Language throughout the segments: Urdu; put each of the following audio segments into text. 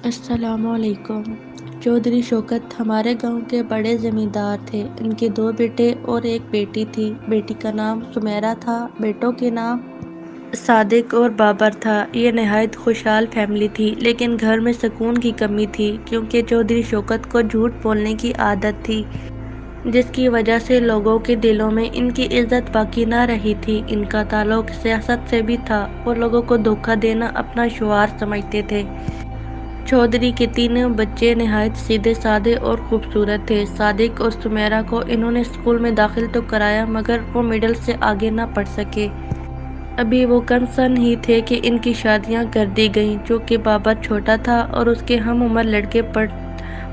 السلام علیکم۔ چودھری شوکت ہمارے گاؤں کے بڑے زمیندار تھے۔ ان کے 2 بیٹے اور ایک بیٹی تھی۔ بیٹی کا نام سمیرہ تھا، بیٹوں کے نام صادق اور بابر تھا۔ یہ نہایت خوشحال فیملی تھی، لیکن گھر میں سکون کی کمی تھی کیونکہ چودھری شوکت کو جھوٹ بولنے کی عادت تھی، جس کی وجہ سے لوگوں کے دلوں میں ان کی عزت باقی نہ رہی تھی۔ ان کا تعلق سیاست سے بھی تھا اور لوگوں کو دھوکہ دینا اپنا شعار سمجھتے تھے۔ چودھری کے تینوں بچے نہایت سیدھے سادے اور خوبصورت تھے۔ صادق اور سمیرہ کو انہوں نے اسکول میں داخل تو کرایا مگر وہ مڈل سے آگے نہ پڑھ سکے۔ ابھی وہ کم سن ہی تھے کہ ان کی شادیاں کر دی گئیں۔ چونکہ بابر چھوٹا تھا اور اس کے ہم عمر لڑکے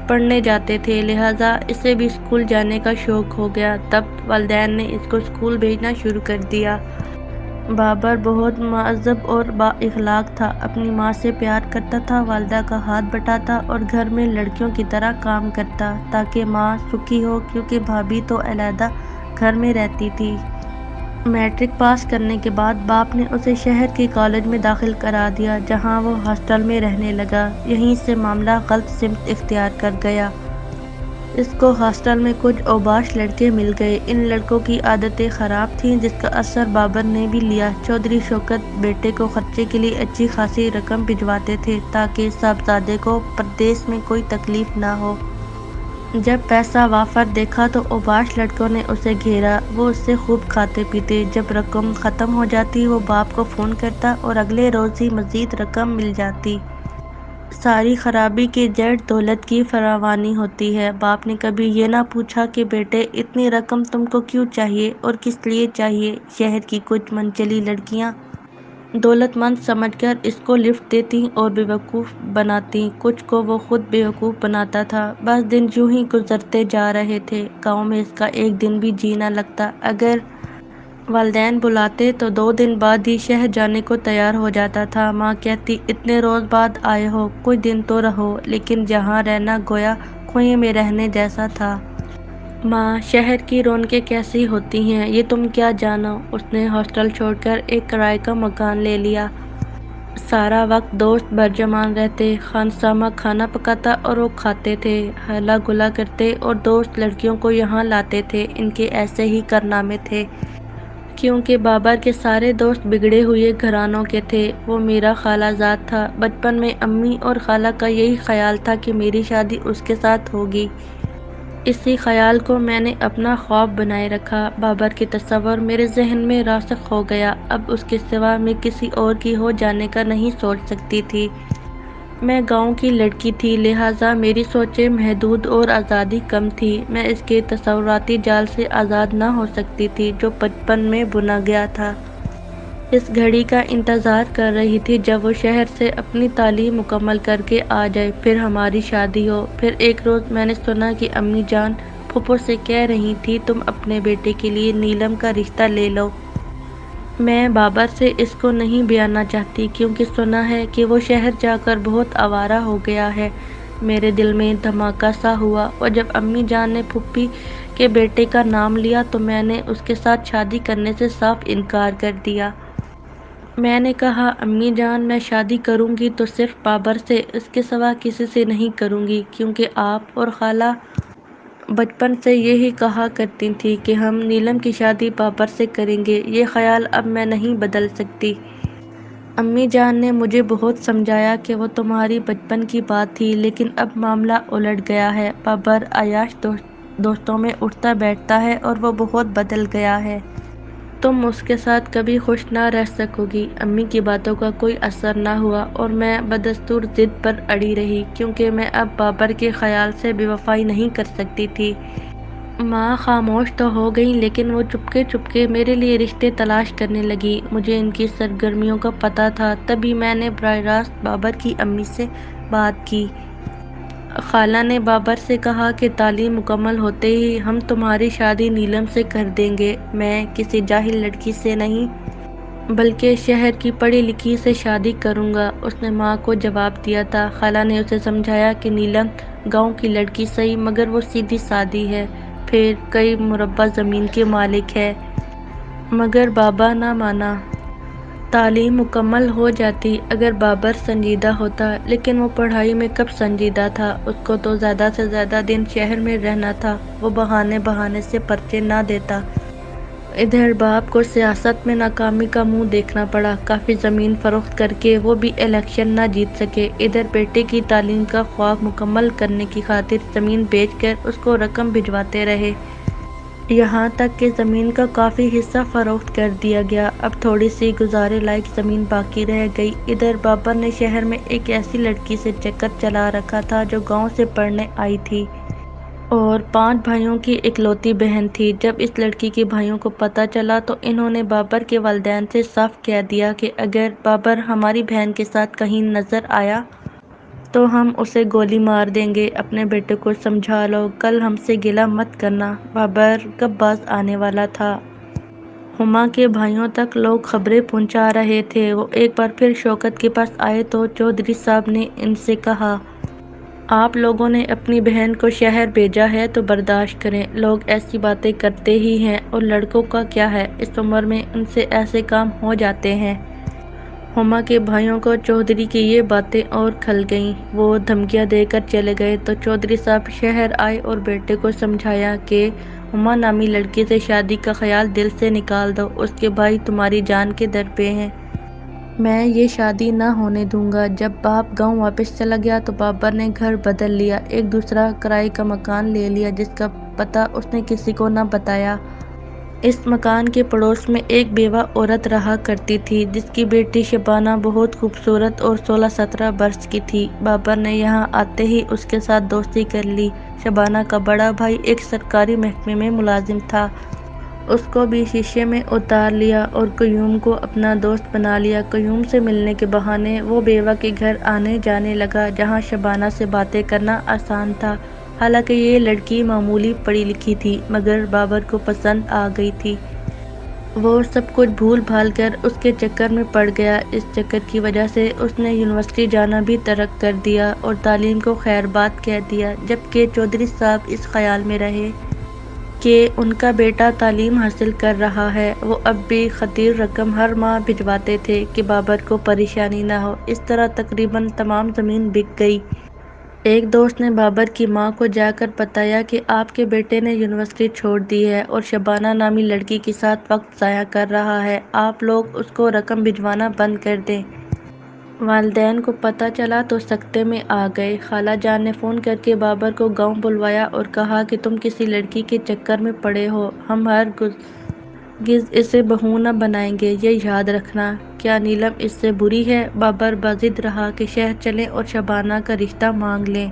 پڑھنے جاتے تھے، لہٰذا اسے بھی اسکول جانے کا شوق ہو گیا۔ تب والدین نے اس کو اسکول بھیجنا شروع کر دیا۔ بابر بہت مہذب اور با اخلاق تھا، اپنی ماں سے پیار کرتا تھا، والدہ کا ہاتھ بٹاتا اور گھر میں لڑکیوں کی طرح کام کرتا تاکہ ماں سکھی ہو، کیونکہ بھابھی تو علیحدہ گھر میں رہتی تھی۔ میٹرک پاس کرنے کے بعد باپ نے اسے شہر کے کالج میں داخل کرا دیا، جہاں وہ ہاسٹل میں رہنے لگا۔ یہیں سے معاملہ غلط سمت اختیار کر گیا۔ اس کو ہاسٹل میں کچھ اوباش لڑکے مل گئے۔ ان لڑکوں کی عادتیں خراب تھیں، جس کا اثر بابر نے بھی لیا۔ چودھری شوکت بیٹے کو خرچے کے لیے اچھی خاصی رقم بھجواتے تھے تاکہ صاحبزادے کو پردیس میں کوئی تکلیف نہ ہو۔ جب پیسہ وافر دیکھا تو اوباش لڑکوں نے اسے گھیرا۔ وہ اس سے خوب کھاتے پیتے۔ جب رقم ختم ہو جاتی وہ باپ کو فون کرتا اور اگلے روز ہی مزید رقم مل جاتی۔ ساری خرابی کی جڑ دولت کی فراوانی ہوتی ہے۔ باپ نے کبھی یہ نہ پوچھا کہ بیٹے اتنی رقم تم کو کیوں چاہیے اور کس لیے چاہیے۔ شہر کی کچھ منچلی لڑکیاں دولت مند سمجھ کر اس کو لفٹ دیتیں اور بیوقوف بناتیں، کچھ کو وہ خود بیوقوف بناتا تھا۔ بس دن یوں ہی گزرتے جا رہے تھے۔ گاؤں میں اس کا ایک دن بھی جی نہ لگتا۔ اگر والدین بلاتے تو 2 دن بعد ہی شہر جانے کو تیار ہو جاتا تھا۔ ماں کہتی اتنے روز بعد آئے ہو، کچھ دن تو رہو، لیکن جہاں رہنا گویا کنویں میں رہنے جیسا تھا۔ ماں شہر کی رونقیں کیسی ہوتی ہیں یہ تم کیا جانو۔ اس نے ہاسٹل چھوڑ کر ایک کرائے کا مکان لے لیا۔ سارا وقت دوست برجمان رہتے، خانسامہ کھانا پکاتا اور وہ کھاتے تھے، ہلا گلا کرتے اور دوست لڑکیوں کو یہاں لاتے تھے۔ ان کے ایسے ہی کارنامے تھے کیونکہ بابر کے سارے دوست بگڑے ہوئے گھرانوں کے تھے۔ وہ میرا خالہ زاد تھا۔ بچپن میں امی اور خالہ کا یہی خیال تھا کہ میری شادی اس کے ساتھ ہوگی۔ اسی خیال کو میں نے اپنا خواب بنائے رکھا۔ بابر کے تصور میرے ذہن میں راسخ ہو گیا۔ اب اس کے سوا میں کسی اور کی ہو جانے کا نہیں سوچ سکتی تھی۔ میں گاؤں کی لڑکی تھی، لہٰذا میری سوچیں محدود اور آزادی کم تھی۔ میں اس کے تصوراتی جال سے آزاد نہ ہو سکتی تھی جو بچپن میں بنا گیا تھا۔ اس گھڑی کا انتظار کر رہی تھی جب وہ شہر سے اپنی تعلیم مکمل کر کے آ جائے، پھر ہماری شادی ہو۔ پھر ایک روز میں نے سنا کہ امی جان پھوپھو سے کہہ رہی تھیں تم اپنے بیٹے کے لیے نیلم کا رشتہ لے لو۔ میں بابر سے اس کو نہیں بیانا چاہتی کیونکہ سنا ہے کہ وہ شہر جا کر بہت آوارہ ہو گیا ہے۔ میرے دل میں دھماکہ سا ہوا اور جب امی جان نے پھوپھی کے بیٹے کا نام لیا تو میں نے اس کے ساتھ شادی کرنے سے صاف انکار کر دیا۔ میں نے کہا امی جان میں شادی کروں گی تو صرف بابر سے، اس کے سوا کسی سے نہیں کروں گی، کیونکہ آپ اور خالہ بچپن سے یہی کہا کرتی تھیں کہ ہم نیلم کی شادی بابر سے کریں گے۔ یہ خیال اب میں نہیں بدل سکتی۔ امی جان نے مجھے بہت سمجھایا کہ وہ تمہاری بچپن کی بات تھی، لیکن اب معاملہ الٹ گیا ہے۔ بابر عیاش دوستوں میں اٹھتا بیٹھتا ہے اور وہ بہت بدل گیا ہے۔ تم اس کے ساتھ کبھی خوش نہ رہ سکو گی۔ امی کی باتوں کا کوئی اثر نہ ہوا اور میں بدستور ضد پر اڑی رہی کیونکہ میں اب بابر کے خیال سے بے وفائی نہیں کر سکتی تھی۔ ماں خاموش تو ہو گئیں لیکن وہ چپکے چپکے میرے لیے رشتے تلاش کرنے لگیں۔ مجھے ان کی سرگرمیوں کا پتہ تھا، تبھی میں نے براہ راست بابر کی امی سے بات کی۔ خالہ نے بابر سے کہا کہ تعلیم مکمل ہوتے ہی ہم تمہاری شادی نیلم سے کر دیں گے۔ میں کسی جاہل لڑکی سے نہیں بلکہ شہر کی پڑھی لکھی سے شادی کروں گا، اس نے ماں کو جواب دیا تھا۔ خالہ نے اسے سمجھایا کہ نیلم گاؤں کی لڑکی صحیح مگر وہ سیدھی سادی ہے، پھر کئی مربع زمین کی مالک ہے۔ مگر بابا نہ مانا۔ تعلیم مکمل ہو جاتی اگر بابر سنجیدہ ہوتا، لیکن وہ پڑھائی میں کب سنجیدہ تھا؟ اس کو تو زیادہ سے زیادہ دن شہر میں رہنا تھا، وہ بہانے سے پرچے نہ دیتا۔ ادھر باپ کو سیاست میں ناکامی کا منہ دیکھنا پڑا، کافی زمین فروخت کر کے وہ بھی الیکشن نہ جیت سکے۔ ادھر بیٹے کی تعلیم کا خواب مکمل کرنے کی خاطر زمین بیچ کر اس کو رقم بھجواتے رہے، یہاں تک کہ زمین کا کافی حصہ فروخت کر دیا گیا۔ اب تھوڑی سی گزارے لائق زمین باقی رہ گئی۔ ادھر بابر نے شہر میں ایک ایسی لڑکی سے چکر چلا رکھا تھا جو گاؤں سے پڑھنے آئی تھی اور 5 بھائیوں کی اکلوتی بہن تھی۔ جب اس لڑکی کے بھائیوں کو پتہ چلا تو انہوں نے بابر کے والدین سے صاف کہہ دیا کہ اگر بابر ہماری بہن کے ساتھ کہیں نظر آیا تو ہم اسے گولی مار دیں گے۔ اپنے بیٹے کو سمجھا لو، کل ہم سے گلہ مت کرنا۔ بابر کب باز آنے والا تھا؟ ہما کے بھائیوں تک لوگ خبریں پہنچا رہے تھے۔ وہ ایک بار پھر شوکت کے پاس آئے تو چودھری صاحب نے ان سے کہا، آپ لوگوں نے اپنی بہن کو شہر بھیجا ہے تو برداشت کریں، لوگ ایسی باتیں کرتے ہی ہیں، اور لڑکوں کا کیا ہے، اس عمر میں ان سے ایسے کام ہو جاتے ہیں۔ ہما کے بھائیوں کو چودھری کی یہ باتیں اور کھل گئیں۔ وہ دھمکیاں دے کر چلے گئے تو چودھری صاحب شہر آئے اور بیٹے کو سمجھایا کہ ہما نامی لڑکی سے شادی کا خیال دل سے نکال دو، اس کے بھائی تمہاری جان کے در پہ ہیں، میں یہ شادی نہ ہونے دوں گا۔ جب باپ گاؤں واپس چلا گیا تو بابر نے گھر بدل لیا، ایک دوسرا کرائے کا مکان لے لیا جس کا پتہ اس نے کسی کو نہ بتایا۔ اس مکان کے پڑوس میں ایک بیوہ عورت رہا کرتی تھی جس کی بیٹی شبانہ بہت خوبصورت اور 16-17 برس کی تھی۔ بابر نے یہاں آتے ہی اس کے ساتھ دوستی کر لی۔ شبانہ کا بڑا بھائی ایک سرکاری محکمے میں ملازم تھا، اس کو بھی شیشے میں اتار لیا اور قیوم کو اپنا دوست بنا لیا۔ قیوم سے ملنے کے بہانے وہ بیوہ کے گھر آنے جانے لگا جہاں شبانہ سے باتیں کرنا آسان تھا۔ حالانکہ یہ لڑکی معمولی پڑھی لکھی تھی مگر بابر کو پسند آ گئی تھی۔ وہ سب کچھ بھول بھال کر اس کے چکر میں پڑ گیا۔ اس چکر کی وجہ سے اس نے یونیورسٹی جانا بھی ترک کر دیا اور تعلیم کو خیر بات کہہ دیا، جبکہ چودھری صاحب اس خیال میں رہے کہ ان کا بیٹا تعلیم حاصل کر رہا ہے۔ وہ اب بھی خطیر رقم ہر ماہ بھجواتے تھے کہ بابر کو پریشانی نہ ہو۔ اس طرح تقریباً تمام زمین بک گئی۔ ایک دوست نے بابر کی ماں کو جا کر بتایا کہ آپ کے بیٹے نے یونیورسٹی چھوڑ دی ہے اور شبانہ نامی لڑکی کے ساتھ وقت ضائع کر رہا ہے، آپ لوگ اس کو رقم بھجوانا بند کر دیں۔ والدین کو پتہ چلا تو سکتے میں آ گئے۔ خالہ جان نے فون کر کے بابر کو گاؤں بلوایا اور کہا کہ تم کسی لڑکی کے چکر میں پڑے ہو، ہم ہرگز اسے بہو نہ بنائیں گے، یہ یاد رکھنا۔ کیا نیلم اس سے بری ہے؟ بابر باضد رہا کہ شہر چلیں اور شبانہ کا رشتہ مانگ لیں،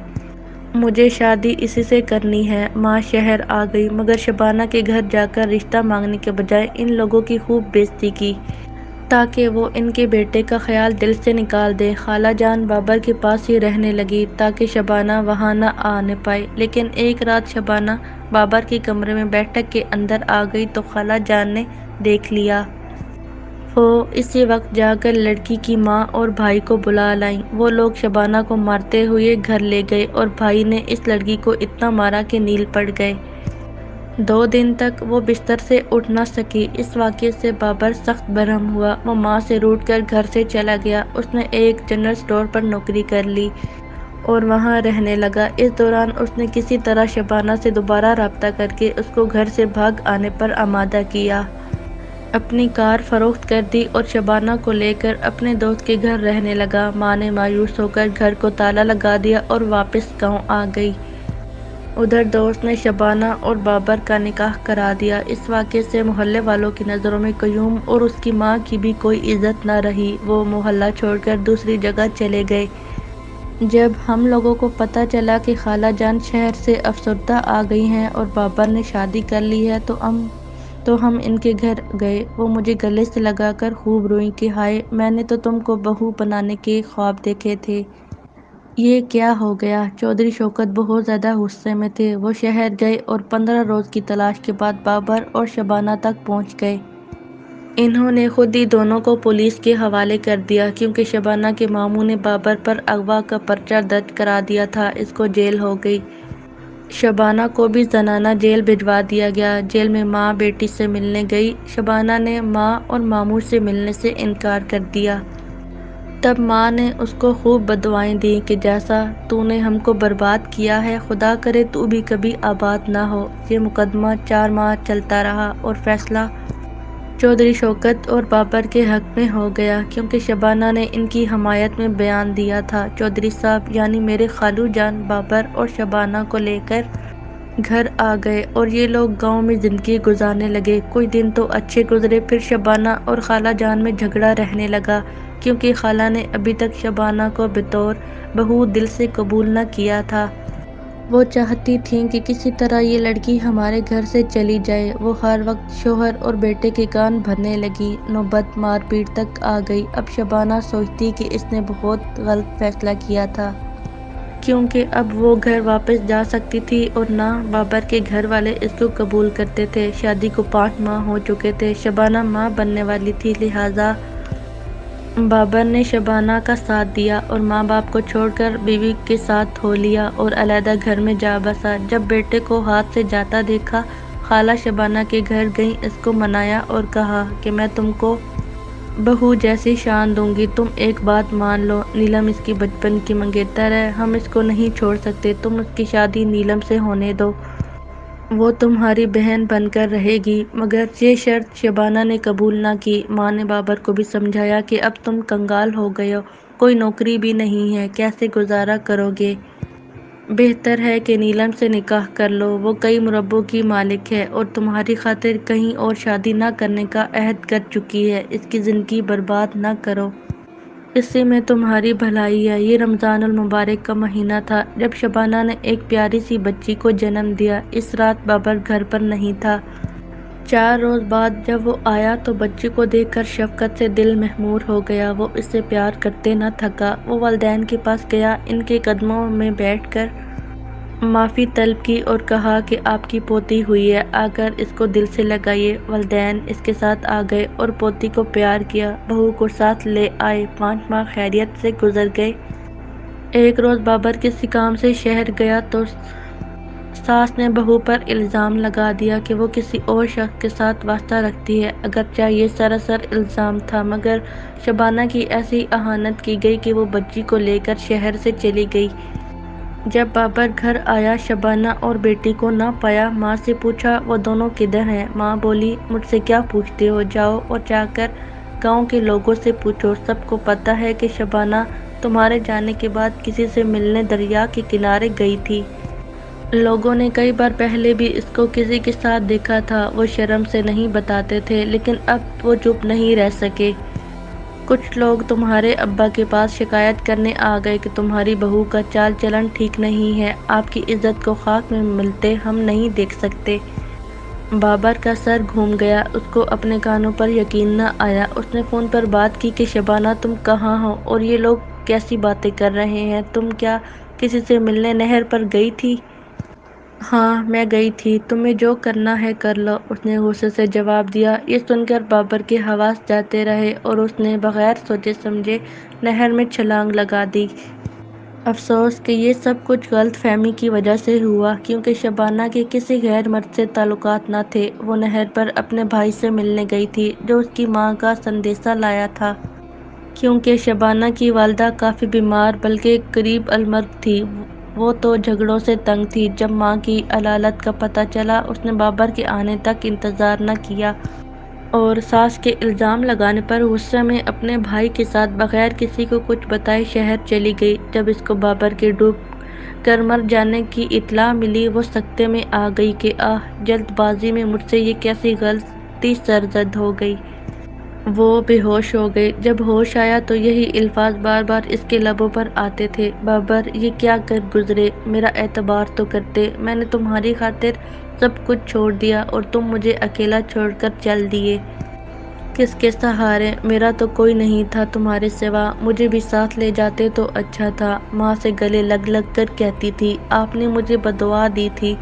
مجھے شادی اسی سے کرنی ہے۔ ماں شہر آ گئی مگر شبانہ کے گھر جا کر رشتہ مانگنے کے بجائے ان لوگوں کی خوب بےعزتی کی تاکہ وہ ان کے بیٹے کا خیال دل سے نکال دیں۔ خالہ جان بابر کے پاس ہی رہنے لگی تاکہ شبانہ وہاں نہ آنے پائے، لیکن ایک رات شبانہ بابر کے کمرے میں بیٹھک کے اندر آ گئی تو خالہ جان نے دیکھ لیا۔ وہ اسی وقت جا کر لڑکی کی ماں اور بھائی کو بلا لائیں۔ وہ لوگ شبانہ کو مارتے ہوئے گھر لے گئے اور بھائی نے اس لڑکی کو اتنا مارا کہ نیل پڑ گئے۔ 2 دن تک وہ بستر سے اٹھ نہ سکی۔ اس واقعے سے بابر سخت برہم ہوا۔ وہ ماں سے روٹھ کر گھر سے چلا گیا۔ اس نے ایک جنرل اسٹور پر نوکری کر لی اور وہاں رہنے لگا۔ اس دوران اس نے کسی طرح شبانہ سے دوبارہ رابطہ کر کے اس کو گھر سے بھاگ آنے پر آمادہ کیا۔ اپنی کار فروخت کر دی اور شبانہ کو لے کر اپنے دوست کے گھر رہنے لگا۔ ماں نے مایوس ہو کر گھر کو تالا لگا دیا اور واپس گاؤں آ گئی۔ ادھر دوست نے شبانہ اور بابر کا نکاح کرا دیا۔ اس واقعے سے محلے والوں کی نظروں میں قیوم اور اس کی ماں کی بھی کوئی عزت نہ رہی۔ وہ محلہ چھوڑ کر دوسری جگہ چلے گئے۔ جب ہم لوگوں کو پتہ چلا کہ خالہ جان شہر سے افسردہ آ گئی ہیں اور بابر نے شادی کر لی ہے تو ہم ان کے گھر گئے۔ وہ مجھے گلے سے لگا کر خوب روئیں کہ ہائے، میں نے تو تم کو بہو بنانے کے خواب دیکھے تھے، یہ کیا ہو گیا؟ چودھری شوکت بہت زیادہ غصے میں تھے۔ وہ شہر گئے اور 15 روز کی تلاش کے بعد بابر اور شبانہ تک پہنچ گئے۔ انہوں نے خود ہی دونوں کو پولیس کے حوالے کر دیا کیونکہ شبانہ کے ماموں نے بابر پر اغوا کا پرچہ درج کرا دیا تھا۔ اس کو جیل ہو گئی۔ شبانہ کو بھی زنانہ جیل بھجوا دیا گیا۔ جیل میں ماں بیٹی سے ملنے گئی۔ شبانہ نے ماں اور ماموں سے ملنے سے انکار کر دیا۔ تب ماں نے اس کو خوب بددعائیں دیں کہ جیسا تو نے ہم کو برباد کیا ہے، خدا کرے تو بھی کبھی آباد نہ ہو۔ یہ مقدمہ 4 ماہ چلتا رہا اور فیصلہ چودھری شوکت اور بابر کے حق میں ہو گیا، کیونکہ شبانہ نے ان کی حمایت میں بیان دیا تھا۔ چودھری صاحب یعنی میرے خالو جان بابر اور شبانہ کو لے کر گھر آ گئے اور یہ لوگ گاؤں میں زندگی گزارنے لگے۔ کچھ دن تو اچھے گزرے، پھر شبانہ اور خالہ جان میں جھگڑا رہنے لگا، کیونکہ خالہ نے ابھی تک شبانہ کو بطور بہو دل سے قبول نہ کیا تھا۔ وہ چاہتی تھیں کہ کسی طرح یہ لڑکی ہمارے گھر سے چلی جائے۔ وہ ہر وقت شوہر اور بیٹے کے کان بھرنے لگی۔ نوبت مار پیٹ تک آ گئی۔ اب شبانہ سوچتی کہ اس نے بہت غلط فیصلہ کیا تھا، کیونکہ اب وہ گھر واپس جا سکتی تھی اور نہ بابر کے گھر والے اس کو قبول کرتے تھے۔ شادی کو 5 ماہ ہو چکے تھے۔ شبانہ ماں بننے والی تھی، لہٰذا بابر نے شبانہ کا ساتھ دیا اور ماں باپ کو چھوڑ کر بیوی کے ساتھ ہو لیا اور علیحدہ گھر میں جا بسا۔ جب بیٹے کو ہاتھ سے جاتا دیکھا، خالہ شبانہ کے گھر گئیں، اس کو منایا اور کہا کہ میں تم کو بہو جیسی شان دوں گی، تم ایک بات مان لو، نیلم اس کی بچپن کی منگیتر ہے، ہم اس کو نہیں چھوڑ سکتے، تم اس کی شادی نیلم سے ہونے دو، وہ تمہاری بہن بن کر رہے گی۔ مگر یہ شرط شبانہ نے قبول نہ کی۔ ماں نے بابر کو بھی سمجھایا کہ اب تم کنگال ہو گئے ہو، کوئی نوکری بھی نہیں ہے، کیسے گزارا کرو گے؟ بہتر ہے کہ نیلم سے نکاح کر لو، وہ کئی مربوں کی مالک ہے اور تمہاری خاطر کہیں اور شادی نہ کرنے کا عہد کر چکی ہے، اس کی زندگی برباد نہ کرو، اسی میں تمہاری بھلائی ہے۔ یہ رمضان المبارک کا مہینہ تھا جب شبانہ نے ایک پیاری سی بچی کو جنم دیا۔ اس رات بابر گھر پر نہیں تھا۔ 4 روز بعد جب وہ آیا تو بچی کو دیکھ کر شفقت سے دل مہمور ہو گیا۔ وہ اس سے پیار کرتے نہ تھکا۔ وہ والدین کے پاس گیا، ان کے قدموں میں بیٹھ کر معافی طلب کی اور کہا کہ آپ کی پوتی ہوئی ہے، آ کر اس کو دل سے لگائیے۔ والدین اس کے ساتھ آ گئے اور پوتی کو پیار کیا، بہو کو ساتھ لے آئے۔ 5 ماہ خیریت سے گزر گئے۔ ایک روز بابر کسی کام سے شہر گیا تو ساس نے بہو پر الزام لگا دیا کہ وہ کسی اور شخص کے ساتھ واسطہ رکھتی ہے۔ اگرچہ یہ سراسر الزام تھا، مگر شبانہ کی ایسی اہانت کی گئی کہ وہ بچی کو لے کر شہر سے چلی گئی۔ جب بابر گھر آیا، شبانہ اور بیٹی کو نہ پایا۔ ماں سے پوچھا، وہ دونوں کدھر ہیں؟ ماں بولی، مجھ سے کیا پوچھتے ہو، جاؤ اور جا کر گاؤں کے لوگوں سے پوچھو، سب کو پتہ ہے کہ شبانہ تمہارے جانے کے بعد کسی سے ملنے دریا کے کنارے گئی تھی۔ لوگوں نے کئی بار پہلے بھی اس کو کسی کے ساتھ دیکھا تھا، وہ شرم سے نہیں بتاتے تھے، لیکن اب وہ چپ نہیں رہ سکے۔ کچھ لوگ تمہارے ابا کے پاس شکایت کرنے آ گئے کہ تمہاری بہو کا چال چلن ٹھیک نہیں ہے، آپ کی عزت کو خاک میں ملتے ہم نہیں دیکھ سکتے۔ بابر کا سر گھوم گیا، اس کو اپنے کانوں پر یقین نہ آیا۔ اس نے فون پر بات کی کہ شبانہ تم کہاں ہو اور یہ لوگ کیسی باتیں کر رہے ہیں، تم کیا کسی سے ملنے نہر پر گئی تھی؟ ہاں میں گئی تھی، تمہیں جو کرنا ہے کر لو، اس نے غصے سے جواب دیا۔ یہ سن کر بابر کے حواس جاتے رہے اور اس نے بغیر سوچے سمجھے نہر میں چھلانگ لگا دی۔ افسوس کہ یہ سب کچھ غلط فہمی کی وجہ سے ہوا، کیونکہ شبانہ کے کسی غیر مرد سے تعلقات نہ تھے۔ وہ نہر پر اپنے بھائی سے ملنے گئی تھی، جو اس کی ماں کا سندیسہ لایا تھا، کیونکہ شبانہ کی والدہ کافی بیمار بلکہ قریب المرگ تھی۔ وہ تو جھگڑوں سے تنگ تھی۔ جب ماں کی علالت کا پتہ چلا، اس نے بابر کے آنے تک انتظار نہ کیا اور ساس کے الزام لگانے پر غصے میں اپنے بھائی کے ساتھ بغیر کسی کو کچھ بتائے شہر چلی گئی۔ جب اس کو بابر کے ڈوب کر مر جانے کی اطلاع ملی، وہ سکتے میں آ گئی کہ آہ، جلد بازی میں مجھ سے یہ کیسی غلطی سرزد ہو گئی۔ وہ بے ہوش ہو گئی۔ جب ہوش آیا تو یہی الفاظ بار بار اس کے لبوں پر آتے تھے، بابر یہ کیا کر گزرے، میرا اعتبار تو کرتے، میں نے تمہاری خاطر سب کچھ چھوڑ دیا اور تم مجھے اکیلا چھوڑ کر چل دیے، کس کے سہارے، میرا تو کوئی نہیں تھا تمہارے سوا، مجھے بھی ساتھ لے جاتے تو اچھا تھا۔ ماں سے گلے لگ لگ کر کہتی تھی، آپ نے مجھے بددعا دی تھی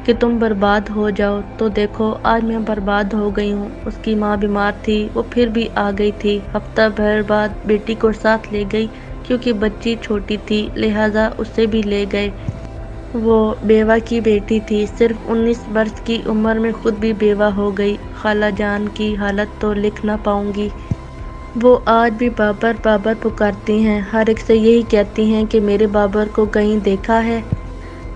کہ تم برباد ہو جاؤ، تو دیکھو آج میں برباد ہو گئی ہوں۔ اس کی ماں بیمار تھی، وہ پھر بھی آ گئی تھی۔ ہفتہ بھر بعد بیٹی کو ساتھ لے گئی، کیونکہ بچی چھوٹی تھی، لہٰذا اسے بھی لے گئے۔ وہ بیوہ کی بیٹی تھی، صرف 19 برس کی عمر میں خود بھی بیوہ ہو گئی۔ خالہ جان کی حالت تو لکھ نہ پاؤں گی۔ وہ آج بھی بابر بابر پکارتی ہیں، ہر ایک سے یہی کہتی ہیں کہ میرے بابر کو کہیں دیکھا ہے؟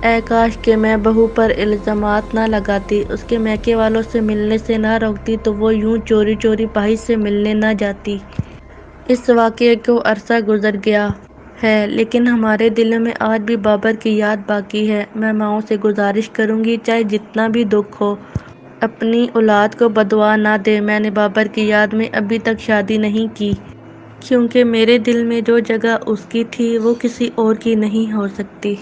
اے کاش کہ میں بہو پر الزامات نہ لگاتی، اس کے میکے والوں سے ملنے سے نہ روکتی تو وہ یوں چوری چوری پاہج سے ملنے نہ جاتی۔ اس واقعے کو عرصہ گزر گیا ہے لیکن ہمارے دلوں میں آج بھی بابر کی یاد باقی ہے۔ میں ماؤں سے گزارش کروں گی چاہے جتنا بھی دکھ ہو، اپنی اولاد کو بددعا نہ دیں۔ میں نے بابر کی یاد میں ابھی تک شادی نہیں کی کیونکہ میرے دل میں جو جگہ اس کی تھی وہ کسی اور کی نہیں ہو سکتی۔